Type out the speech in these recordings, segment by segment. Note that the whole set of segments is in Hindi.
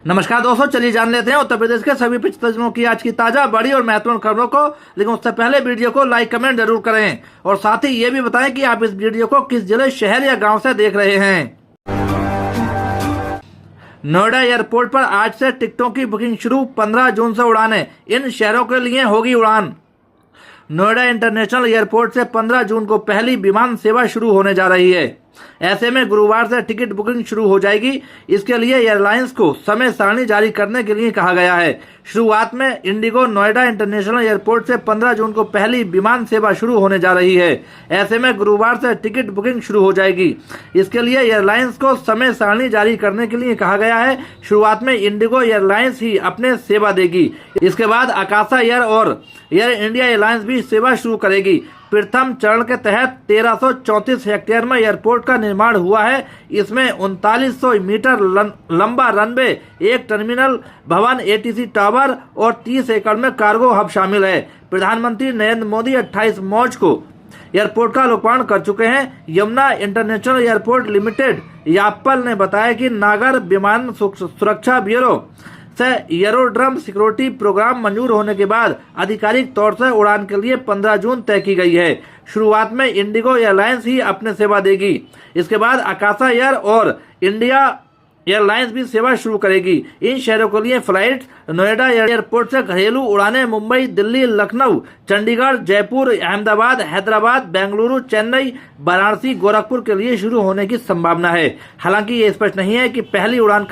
नमस्कार दोस्तों, चलिए जान लेते हैं उत्तर प्रदेश के सभी 75 जिलों की आज की ताजा बड़ी और महत्वपूर्ण खबरों को। लेकिन उससे पहले वीडियो को लाइक कमेंट जरूर करें और साथ ही ये भी बताएं कि आप इस वीडियो को किस जिले, शहर या गांव से देख रहे हैं। नोएडा एयरपोर्ट पर आज से टिकटों की बुकिंग शुरू, 15 जून से उड़ानें, इन शहरों के लिए होगी उड़ान। नोएडा इंटरनेशनल एयरपोर्ट से 15 जून को पहली विमान सेवा शुरू होने जा रही है। ऐसे में गुरुवार से टिकट बुकिंग शुरू हो जाएगी। इसके लिए एयरलाइंस को समय सारणी जारी करने के लिए कहा गया है। शुरुआत में इंडिगो नोएडा इंटरनेशनल एयरपोर्ट से 15 जून को पहली विमान सेवा शुरू होने जा रही है। ऐसे में गुरुवार से टिकट बुकिंग शुरू हो जाएगी। इसके लिए एयरलाइंस को समय सारणी जारी करने के लिए कहा गया है। शुरुआत में इंडिगो एयरलाइंस ही अपने सेवा देगी। इसके बाद आकाशा एयर और एयर इंडिया एयरलाइंस भी सेवा शुरू करेगी। प्रथम चरण के तहत 1334 हेक्टेयर में एयरपोर्ट का निर्माण हुआ है। इसमें 3900 मीटर लंबा रनवे, एक टर्मिनल भवन, एटीसी टावर और 30 एकड़ में कार्गो हब शामिल है। प्रधानमंत्री नरेंद्र मोदी 28 मार्च को एयरपोर्ट का लोकार्पण कर चुके हैं। यमुना इंटरनेशनल एयरपोर्ट लिमिटेड यापल ने बताया कि नागर विमान सुरक्षा ब्यूरो से एरोड्रम सिक्योरिटी प्रोग्राम मंजूर होने के बाद आधिकारिक तौर से उड़ान के लिए 15 जून तय की गई है। शुरुआत में इंडिगो एयरलाइंस ही अपने सेवा देगी। इसके बाद आकाशा एयर और इंडिया एयरलाइंस भी सेवा शुरू करेगी। इन शहरों के लिए फ्लाइट नोएडा एयरपोर्ट से घरेलू उड़ानें मुंबई, दिल्ली, लखनऊ, चंडीगढ़, जयपुर, अहमदाबाद, हैदराबाद, बेंगलुरु, चेन्नई, वाराणसी, गोरखपुर के लिए शुरू होने की संभावना है। हालांकि ये स्पष्ट नहीं है कि पहली उड़ान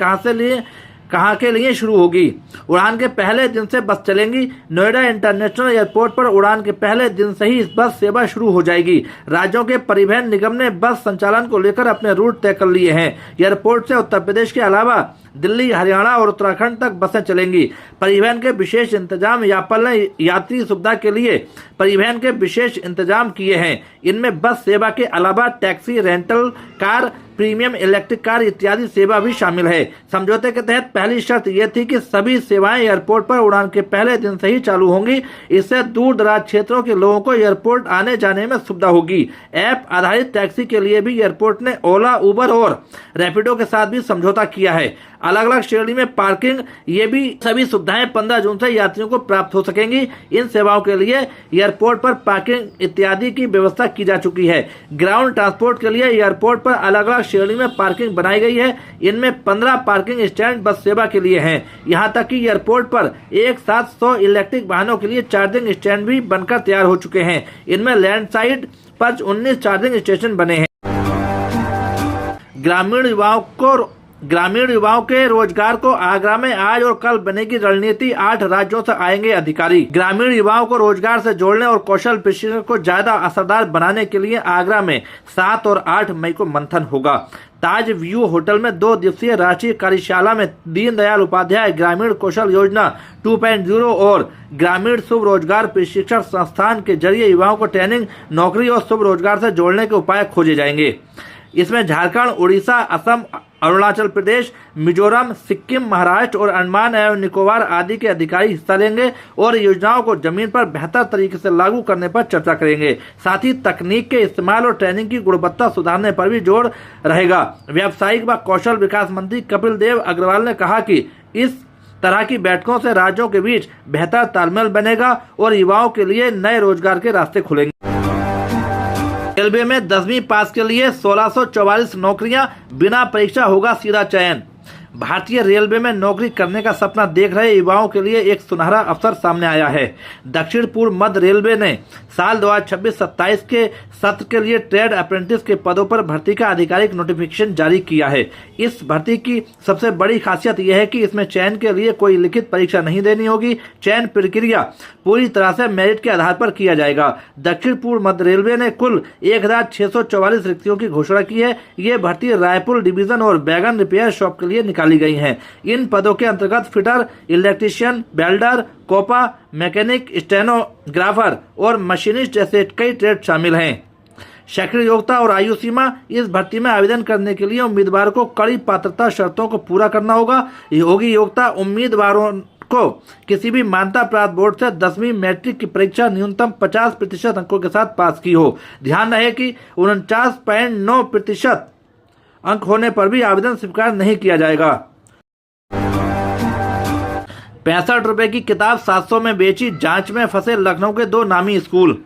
कहाँ के लिए शुरू होगी। उड़ान के पहले दिन से बस चलेंगी। नोएडा इंटरनेशनल एयरपोर्ट पर उड़ान के पहले दिन से ही बस सेवा शुरू हो जाएगी। राज्यों के परिवहन निगम ने बस संचालन को लेकर अपने रूट तय कर लिए हैं। एयरपोर्ट से उत्तर प्रदेश के अलावा दिल्ली, हरियाणा और उत्तराखंड तक बसें चलेंगी। परिवहन के विशेष इंतजाम यापल ने यात्री सुविधा के लिए परिवहन के विशेष इंतजाम किए हैं। इनमें बस सेवा के अलावा taxi, rental car, premium electric car इत्यादि सेवा भी शामिल है। समझौते के तहत पहली शर्त यह थी कि सभी सेवाएं एयरपोर्ट पर उड़ान के पहले दिन से ही चालू होंगी। इससे दूर दराज क्षेत्रों के लोगों को एयरपोर्ट आने जाने में सुविधा होगी। ऐप आधारित टैक्सी के लिए भी एयरपोर्ट ने ओला, उबर और रैपिडो के साथ भी समझौता किया है। अलग अलग श्रेणी में पार्किंग, ये भी सभी सुविधाएं 15 जून से यात्रियों को प्राप्त हो सकेंगी। इन सेवाओं के लिए एयरपोर्ट पर पार्किंग इत्यादि की व्यवस्था की जा चुकी है। ग्राउंड ट्रांसपोर्ट के लिए एयरपोर्ट पर अलग अलग श्रेणी में पार्किंग बनाई गई है। इनमें 15 पार्किंग स्टैंड बस सेवा के लिए हैं। यहाँ तक कि एयरपोर्ट पर एक साथ 100 इलेक्ट्रिक वाहनों के लिए चार्जिंग स्टैंड भी बनकर तैयार हो चुके हैं। इनमें लैंड साइड पर 19 चार्जिंग स्टेशन बने हैं। ग्रामीण युवाओं के रोजगार को आगरा में आज और कल बनेगी रणनीति, 8 राज्यों से आएंगे अधिकारी। ग्रामीण युवाओं को रोजगार से जोड़ने और कौशल प्रशिक्षण को ज्यादा असरदार बनाने के लिए आगरा में 7 और 8 मई को मंथन होगा। ताज व्यू होटल में 2 दिवसीय राष्ट्रीय कार्यशाला में दीनदयाल उपाध्याय ग्रामीण कौशल योजना 2.0 और ग्रामीण शुभ रोजगार प्रशिक्षण संस्थान के जरिए युवाओं को ट्रेनिंग, नौकरी और शुभ रोजगार से जोड़ने के उपाय खोजे जाएंगे। इसमें झारखंड, उड़ीसा, असम, अरुणाचल प्रदेश, मिजोरम, सिक्किम, महाराष्ट्र और अंडमान एवं निकोबार आदि के अधिकारी हिस्सा लेंगे और योजनाओं को जमीन पर बेहतर तरीके से लागू करने पर चर्चा करेंगे। साथ ही तकनीक के इस्तेमाल और ट्रेनिंग की गुणवत्ता सुधारने पर भी जोर रहेगा। व्यावसायिक व कौशल विकास मंत्री कपिल देव अग्रवाल ने कहा कि इस तरह की बैठकों से राज्यों के बीच बेहतर तालमेल बनेगा और युवाओं के लिए नए रोजगार के रास्ते खुलेंगे। रेलवे में 10वीं पास के लिए 1644 नौकरियां, बिना परीक्षा होगा सीधा चयन। भारतीय रेलवे में नौकरी करने का सपना देख रहे युवाओं के लिए एक सुनहरा अवसर सामने आया है। दक्षिण पूर्व मध्य रेलवे ने साल 2026-27 के सत्र के लिए ट्रेड अप्रेंटिस के पदों पर भर्ती का आधिकारिक नोटिफिकेशन जारी किया है। इस भर्ती की सबसे बड़ी खासियत यह है कि इसमें चयन के लिए कोई लिखित परीक्षा नहीं देनी होगी। चयन प्रक्रिया पूरी तरह से मेरिट के आधार पर किया जाएगा। दक्षिण पूर्व मध्य रेलवे ने कुल 1644 रिक्तियों की घोषणा की है। ये भर्ती रायपुर डिवीजन और बैगन रिपेयर शॉप के लिए निकाली गई हैं। इन पदों के अंतर्गत fitter, electrician, welder, COPA, mechanic, stenographer और मशीनिस्ट जैसे कई ट्रेड शामिल हैं। शैक्षणिक योग्यता और आयु सीमा, इस भर्ती में आवेदन करने के लिए उम्मीदवार को कड़ी पात्रता शर्तों को पूरा करना होगा। योग्यता उम्मीदवारों को किसी भी मान्यता प्राप्त बोर्ड से 10वीं मैट्रिक की परीक्षा न्यूनतम 50% अंकों के साथ पास की हो। ध्यान रहे कि 49.9% अंक होने पर भी आवेदन स्वीकार नहीं किया जाएगा। ₹65 की किताब 700 में बेची, जांच में फंसे लखनऊ के 2 नामी स्कूल।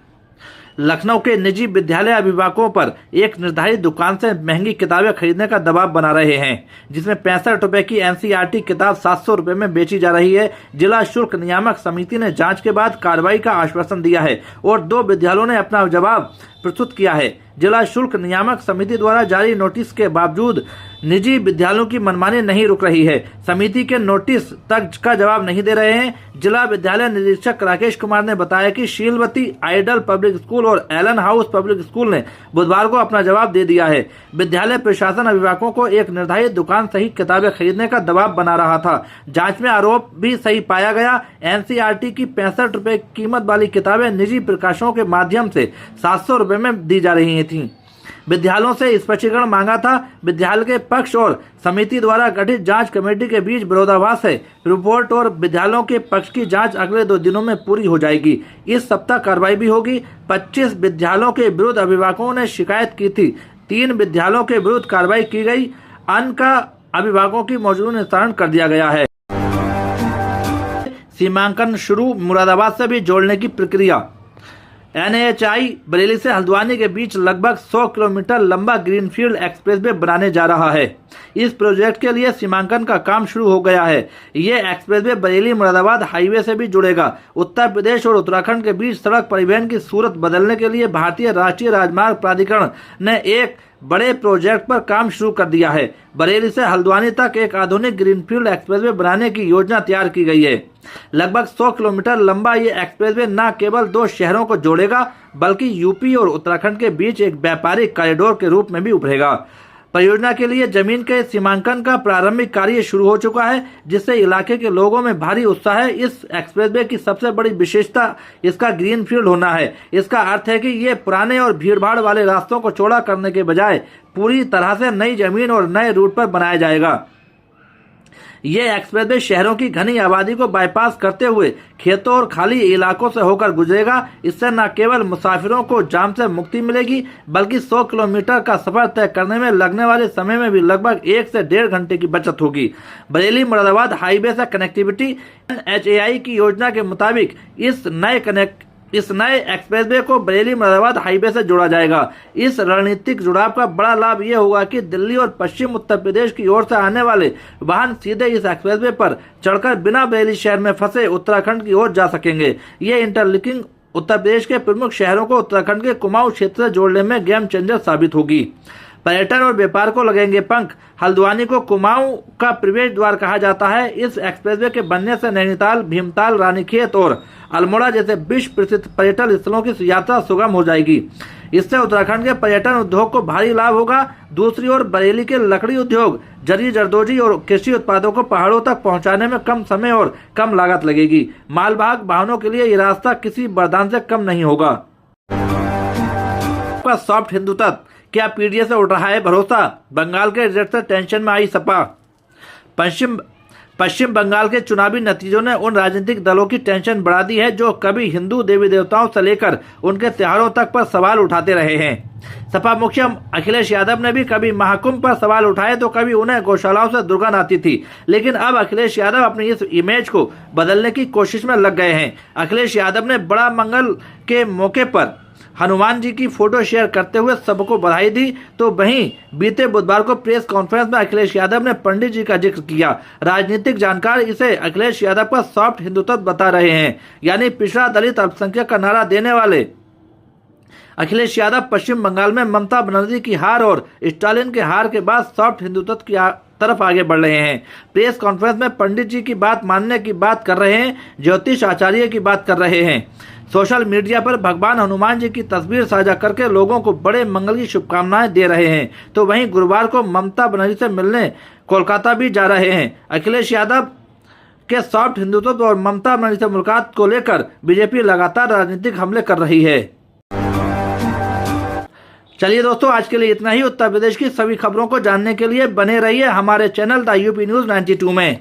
लखनऊ के निजी विद्यालय अभिभावकों पर एक निर्धारित दुकान से महंगी किताबें खरीदने का दबाव बना रहे हैं, जिसमें ₹65 की एनसीईआरटी किताब ₹700 में बेची जा रही है। जिला शुल्क नियामक समिति ने जांच के बाद कार्रवाई का आश्वासन दिया है और 2 विद्यालयों ने अपना जवाब प्रस्तुत किया है। जिला शुल्क नियामक समिति द्वारा जारी नोटिस के बावजूद निजी विद्यालयों की मनमानी नहीं रुक रही है। समिति के नोटिस तक का जवाब नहीं दे रहे हैं। जिला विद्यालय निरीक्षक राकेश कुमार ने बताया कि शीलवती आइडल पब्लिक स्कूल और एलन हाउस पब्लिक स्कूल ने बुधवार को अपना जवाब दे दिया है। विद्यालय प्रशासन अभिभावकों को एक निर्धारित दुकान से ही किताबें खरीदने का दबाव बना रहा था। जांच में आरोप भी सही पाया गया। एनसीईआरटी की ₹65 कीमत वाली किताबें निजी प्रकाशनों के माध्यम से ₹700 में दी जा रही थी। विद्यालयों से स्पष्टीकरण मांगा था। विद्यालय के पक्ष और समिति द्वारा गठित जांच कमेटी के बीच विरोधाभास है। रिपोर्ट और विद्यालयों के पक्ष की जांच अगले 2 दिनों में पूरी हो जाएगी। इस सप्ताह कार्रवाई भी होगी। 25 विद्यालयों के विरुद्ध अभिभावकों ने शिकायत की थी। 3 विद्यालयों के विरुद्ध कार्रवाई की गई। अन्य का अभिभावकों की मौजूदगी निर्धारण कर दिया गया है। सीमांकन शुरू, मुरादाबाद से भी जोड़ने की प्रक्रिया। NHI बरेली से हल्द्वानी के बीच लगभग 100 किलोमीटर लंबा ग्रीनफील्ड एक्सप्रेसवे बनाने जा रहा है। इस प्रोजेक्ट के लिए सीमांकन का काम शुरू हो गया है। ये एक्सप्रेसवे बरेली मुरादाबाद हाईवे से भी जुड़ेगा। उत्तर प्रदेश और उत्तराखंड के बीच सड़क परिवहन की सूरत बदलने के लिए भारतीय राष्ट्रीय राजमार्ग प्राधिकरण ने एक बड़े प्रोजेक्ट पर काम शुरू कर दिया है। बरेली से हल्द्वानी तक एक आधुनिक ग्रीनफील्ड एक्सप्रेसवे बनाने की योजना तैयार की गई है। लगभग 100 किलोमीटर लंबा ये एक्सप्रेसवे न केवल 2 शहरों को जोड़ेगा, बल्कि यूपी और उत्तराखंड के बीच एक व्यापारिक कॉरिडोर के रूप में भी उभरेगा। परियोजना के लिए जमीन के सीमांकन का प्रारंभिक कार्य शुरू हो चुका है, जिससे इलाके के लोगों में भारी उत्साह है। इस एक्सप्रेसवे की सबसे बड़ी विशेषता इसका ग्रीनफील्ड होना है। इसका अर्थ है कि ये पुराने और भीड़भाड़ वाले रास्तों को चौड़ा करने के बजाय पूरी तरह से नई जमीन और नए रूट पर बनाया जाएगा। ये एक्सप्रेसवे शहरों की घनी आबादी को बाईपास करते हुए खेतों और खाली इलाकों से होकर गुजरेगा। इससे न केवल मुसाफिरों को जाम से मुक्ति मिलेगी, बल्कि 100 किलोमीटर का सफर तय करने में लगने वाले समय में भी लगभग 1 से 1.5 घंटे की बचत होगी। बरेली मुरादाबाद हाईवे से कनेक्टिविटी NHAI की योजना के मुताबिक इस नए एक्सप्रेसवे को बरेली मुरादाबाद हाईवे से जोड़ा जाएगा। इस रणनीतिक जुड़ाव का बड़ा लाभ ये होगा कि दिल्ली और पश्चिम उत्तर प्रदेश की ओर से आने वाले वाहन सीधे इस एक्सप्रेसवे पर चढ़कर बिना बरेली शहर में फंसे उत्तराखंड की ओर जा सकेंगे। ये इंटरलिंकिंग उत्तर प्रदेश के प्रमुख शहरों को उत्तराखंड के कुमाऊं क्षेत्र से जोड़ने में गेम चेंजर साबित होगी। पर्यटन और व्यापार को लगेंगे पंख। हल्द्वानी को कुमाऊं का प्रवेश द्वार कहा जाता है। इस एक्सप्रेसवे के बनने से नैनीताल, भीमताल, रानीखेत और अल्मोड़ा जैसे विश्व प्रसिद्ध पर्यटन स्थलों की यात्रा सुगम हो जाएगी। इससे उत्तराखंड के पर्यटन उद्योग को भारी लाभ होगा। दूसरी ओर बरेली के लकड़ी उद्योग, जरी जरदोजी और कृषि उत्पादों को पहाड़ों तक पहुंचाने में कम समय और कम लागत लगेगी। मालवाहक वाहनों के लिए ये रास्ता किसी वरदान से कम नहीं होगा। सॉफ्ट हिंदू तत्व, क्या पीडीए से उठ रहा है भरोसा? बंगाल के रिजल्ट से टेंशन में आई सपा। पश्चिम बंगाल के चुनावी नतीजों ने उन राजनीतिक दलों की टेंशन बढ़ा दी है जो कभी हिंदू देवी देवताओं से लेकर उनके त्योहारों तक पर सवाल उठाते रहे हैं। सपा मुखिया अखिलेश यादव ने भी कभी महाकुंभ पर सवाल उठाए तो कभी उन्हें गौशालाओं से दुर्गंध आती थी, लेकिन अब अखिलेश यादव अपनी इस इमेज को बदलने की कोशिश में लग गए हैं। अखिलेश यादव ने बड़ा मंगल के मौके पर हनुमान जी की फोटो शेयर करते हुए सबको बधाई दी, तो वहीं बीते बुधवार को प्रेस कॉन्फ्रेंस में अखिलेश यादव ने पंडित जी का जिक्र किया। राजनीतिक जानकार इसे अखिलेश यादव का सॉफ्ट हिंदुत्व बता रहे हैं, यानी पिछड़ा दलित अल्पसंख्यक का नारा देने वाले अखिलेश यादव पश्चिम बंगाल में ममता बनर्जी की हार और स्टालिन के हार के बाद सॉफ्ट हिंदुत्व की तरफ आगे बढ़ रहे हैं। प्रेस कॉन्फ्रेंस में पंडित जी की बात मानने की बात कर रहे हैं, ज्योतिष आचार्य की बात कर रहे हैं। सोशल मीडिया पर भगवान हनुमान जी की तस्वीर साझा करके लोगों को बड़े मंगल की शुभकामनाएं दे रहे हैं। तो वहीं गुरुवार को ममता बनर्जी से मिलने कोलकाता भी जा रहे हैं। अखिलेश यादव के सॉफ्ट हिंदुत्व और ममता बनर्जी से मुलाकात को लेकर बीजेपी लगातार राजनीतिक हमले कर रही है। चलिए दोस्तों, आज के लिए इतना ही। उत्तर प्रदेश की सभी खबरों को जानने के लिए बने रहिए हमारे चैनल द यूपी न्यूज 92 में।